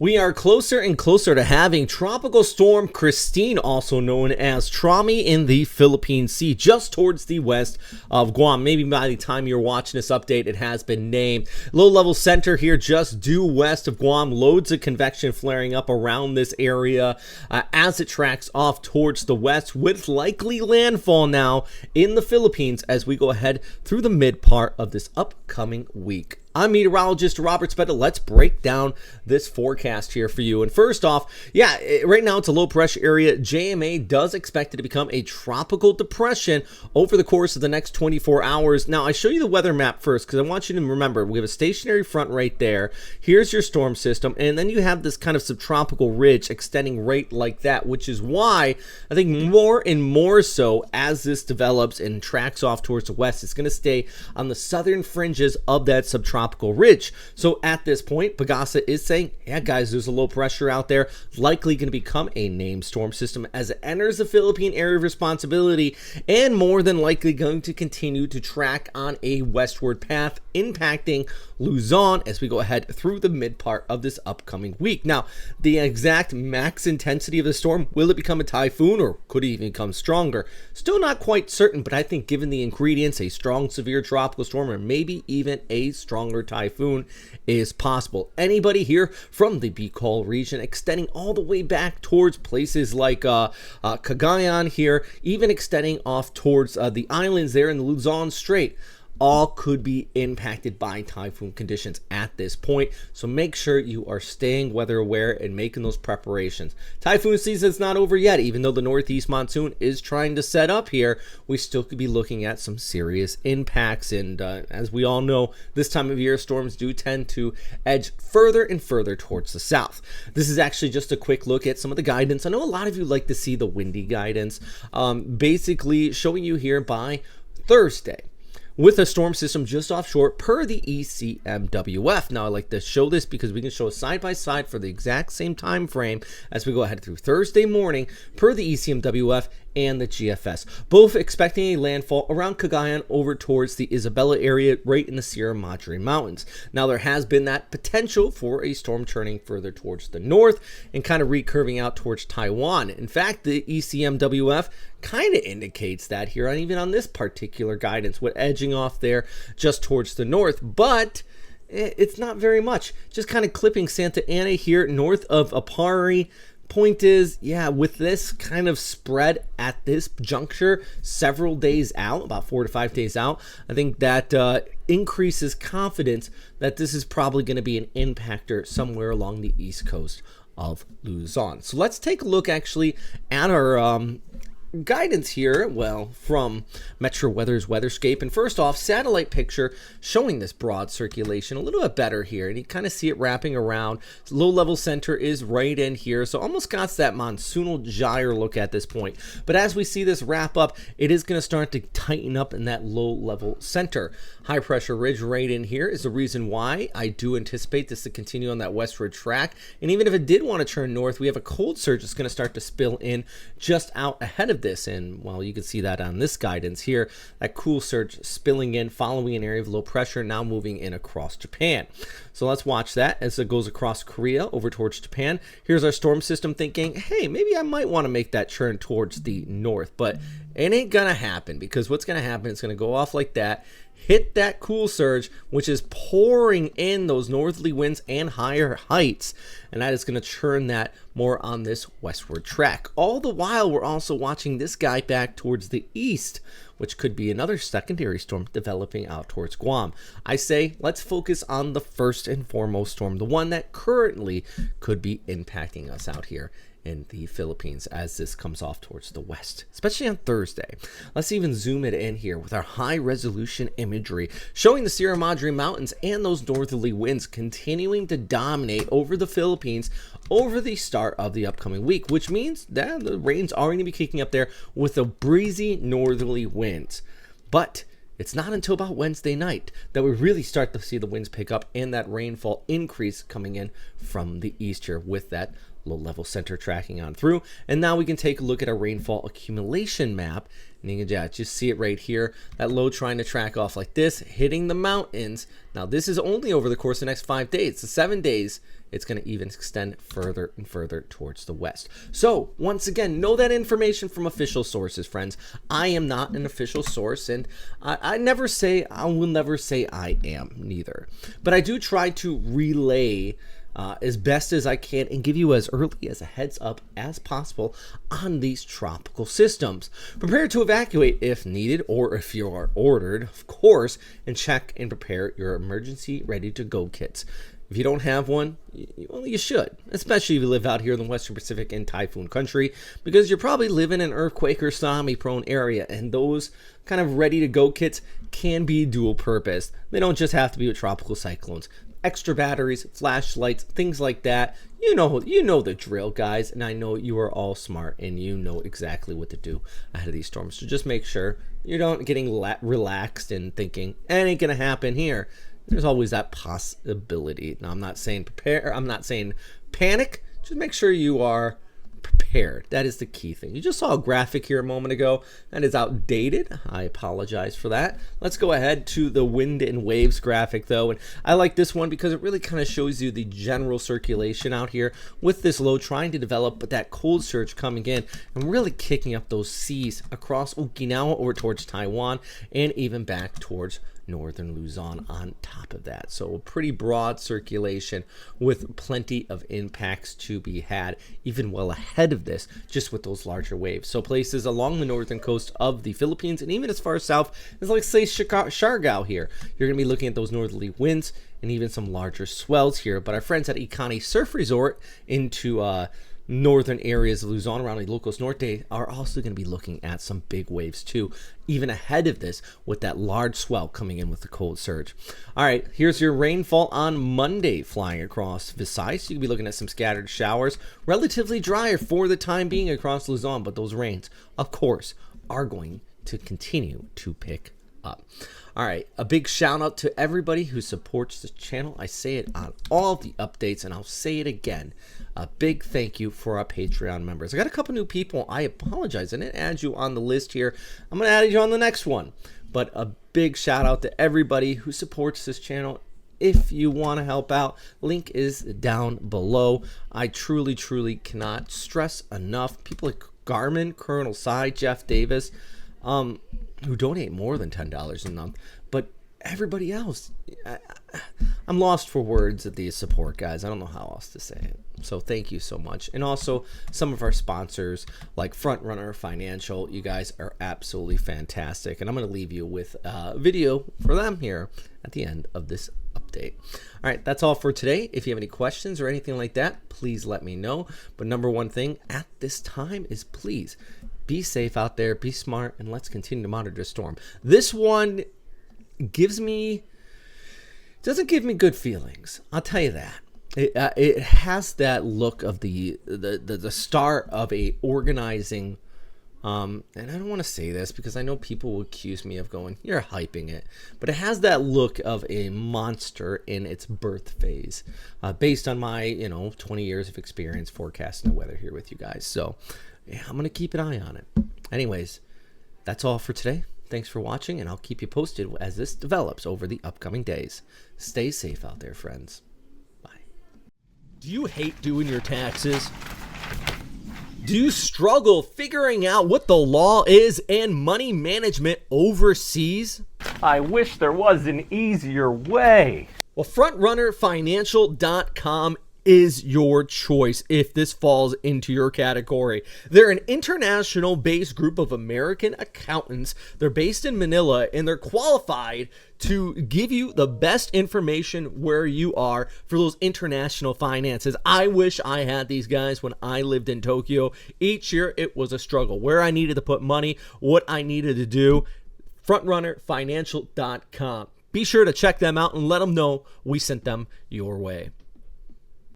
We are closer and closer to having Tropical Storm Kristine, also known as Trami, in the Philippine Sea, just towards the west of Guam. Maybe by the time you're watching this update, it has been named. Low-level center here, just due west of Guam. Loads of convection flaring up around this area as it tracks off towards the west, with likely landfall now in the Philippines as we go ahead through the mid part of this upcoming week. I'm meteorologist Robert Spetta. Let's break down this forecast here for you. And first off, right now it's a low pressure area. JMA does expect it to become a tropical depression over the course of the next 24 hours. Now, I show you the weather map first because I want you to remember we have a stationary front right there. Here's your storm system, and then you have this kind of subtropical ridge extending right like that, which is why I think more and more so as this develops and tracks off towards the west, it's going to stay on the southern fringes of that subtropical ridge. So at this point, Pagasa is saying, yeah, guys, there's a low pressure out there, likely going to become a named storm system as it enters the Philippine area of responsibility, and more than likely going to continue to track on a westward path, impacting Luzon as we go ahead through the mid part of this upcoming week. Now, the exact max intensity of the storm, will it become a typhoon or could it even become stronger? Still not quite certain, but I think given the ingredients, a strong severe tropical storm or maybe even a stronger typhoon is possible. Anybody here from the Bicol region, extending all the way back towards places like Cagayan here, even extending off towards the islands there in the Luzon Strait, all could be impacted by typhoon conditions at this point. So make sure you are staying weather aware and making those preparations. Typhoon season's not over yet. Even though the northeast monsoon is trying to set up here, we still could be looking at some serious impacts. And as we all know, this time of year, storms do tend to edge further and further towards the south. This is actually just a quick look at some of the guidance. I know a lot of you like to see the windy guidance, basically showing you here by Thursday, with a storm system just offshore per the ECMWF. Now, I like to show this because we can show a side-by-side for the exact same time frame as we go ahead through Thursday morning per the ECMWF and the GFS. Both expecting a landfall around Cagayan over towards the Isabela area right in the Sierra Madre Mountains. Now, there has been that potential for a storm turning further towards the north and kind of recurving out towards Taiwan. In fact, the ECMWF kind of indicates that here, and even on this particular guidance, with edging off there just towards the north, but it's not very much. Just kind of clipping Santa Ana here north of Apari. Point is, yeah, with this kind of spread at this juncture several days out, about 4 to 5 days out, I think that increases confidence that this is probably going to be an impactor somewhere along the east coast of Luzon. So let's take a look actually at our guidance here, well, from Metro Weather's Weatherscape. And first off, satellite picture showing this broad circulation a little bit better here, and you kind of see it wrapping around. Low level center is right in here, so almost got that monsoonal gyre look at this point. But as we see this wrap up, it is going to start to tighten up in that low level center. High pressure ridge right in here is the reason why I do anticipate this to continue on that westward track. And even if it did want to turn north, we have a cold surge that's going to start to spill in just out ahead of this. And well, you can see that on this guidance here, that cool surge spilling in, following an area of low pressure, now moving in across Japan. So let's watch that as it goes across Korea over towards Japan. Here's our storm system thinking, hey, maybe I might want to make that turn towards the north, but it ain't gonna happen, because what's gonna happen, it's gonna go off like that, hit that cool surge, which is pouring in those northerly winds and higher heights, and that is going to churn that more on this westward track. All the while, we're also watching this guy back towards the east, which could be another secondary storm developing out towards Guam. I say let's focus on the first and foremost storm, the one that currently could be impacting us out here in the Philippines as this comes off towards the west, especially on Thursday. Let's even zoom it in here with our high resolution imagery showing the Sierra Madre Mountains and those northerly winds continuing to dominate over the Philippines over the start of the upcoming week, which means that the rain's already going to be kicking up there with a breezy northerly winds. But it's not until about Wednesday night that we really start to see the winds pick up and that rainfall increase coming in from the east here with that low-level center tracking on through. And now we can take a look at a rainfall accumulation map. And you can just see it right here. That low trying to track off like this, hitting the mountains. Now, this is only over the course of the next 5 days. So 7 days, it's going to even extend further and further towards the west. So, once again, know that information from official sources, friends. I am not an official source, and I will never say I am, neither. But I do try to relay as best as I can and give you as early as a heads up as possible on these tropical systems. Prepare to evacuate if needed or if you are ordered, of course, and check and prepare your emergency ready to go kits. If you don't have one, well, you should, especially if you live out here in the Western Pacific and typhoon country, because you're probably living in an earthquake or tsunami prone area, and those kind of ready to go kits can be dual purpose. They don't just have to be with tropical cyclones. Extra batteries, flashlights, things like that. You know the drill, guys, and I know you are all smart and you know exactly what to do ahead of these storms. So just make sure you don't getting relaxed and thinking it ain't gonna happen here. There's always that possibility. Now, I'm not saying prepare. I'm not saying panic. Just make sure you are prepared. That is the key thing. You just saw a graphic here a moment ago that is outdated. I apologize for that. Let's go ahead to the wind and waves graphic, though. And I like this one because it really kind of shows you the general circulation out here with this low trying to develop, but that cold surge coming in and really kicking up those seas across Okinawa over towards Taiwan and even back towards northern Luzon on top of that. So a pretty broad circulation with plenty of impacts to be had, even well ahead of this, just with those larger waves. So places along the northern coast of the Philippines and even as far south as, like, say, Siargao here, you're going to be looking at those northerly winds and even some larger swells here. But our friends at Ikani Surf Resort into northern areas of Luzon around Ilocos Norte are also going to be looking at some big waves too, even ahead of this with that large swell coming in with the cold surge. All right, here's your rainfall on Monday flying across Visayas. So you can be looking at some scattered showers, relatively drier for the time being across Luzon, but those rains, of course, are going to continue to pick up. All right, a big shout out to everybody who supports the channel. I say it on all the updates, and I'll say it again. A big thank you for our Patreon members. I got a couple new people. I apologize. I didn't add you on the list here. I'm going to add you on the next one. But a big shout out to everybody who supports this channel. If you want to help out, link is down below. I truly, truly cannot stress enough. People like Garmin, Colonel Cy, Jeff Davis, who donate more than $10 a month, but everybody else, I'm lost for words at the support, guys. I don't know how else to say it. So thank you so much. And also some of our sponsors like Frontrunner Financial. You guys are absolutely fantastic. And I'm going to leave you with a video for them here at the end of this update. All right, that's all for today. If you have any questions or anything like that, please let me know. But number one thing at this time is please be safe out there, be smart, and let's continue to monitor the storm. This one doesn't give me good feelings. I'll tell you that. It has that look of the start of a organizing, and I don't want to say this because I know people will accuse me of going, you're hyping it, but it has that look of a monster in its birth phase, based on my 20 years of experience forecasting the weather here with you guys. So yeah, I'm going to keep an eye on it. Anyways, that's all for today. Thanks for watching, and I'll keep you posted as this develops over the upcoming days. Stay safe out there, friends. Bye. Do you hate doing your taxes? Do you struggle figuring out what the law is and money management overseas? I wish there was an easier way. Well, FrontrunnerFinancial.com is your choice if this falls into your category. They're an international-based group of American accountants. They're based in Manila, and they're qualified to give you the best information where you are for those international finances. I wish I had these guys when I lived in Tokyo. Each year, it was a struggle. Where I needed to put money, what I needed to do. FrontrunnerFinancial.com. Be sure to check them out and let them know we sent them your way.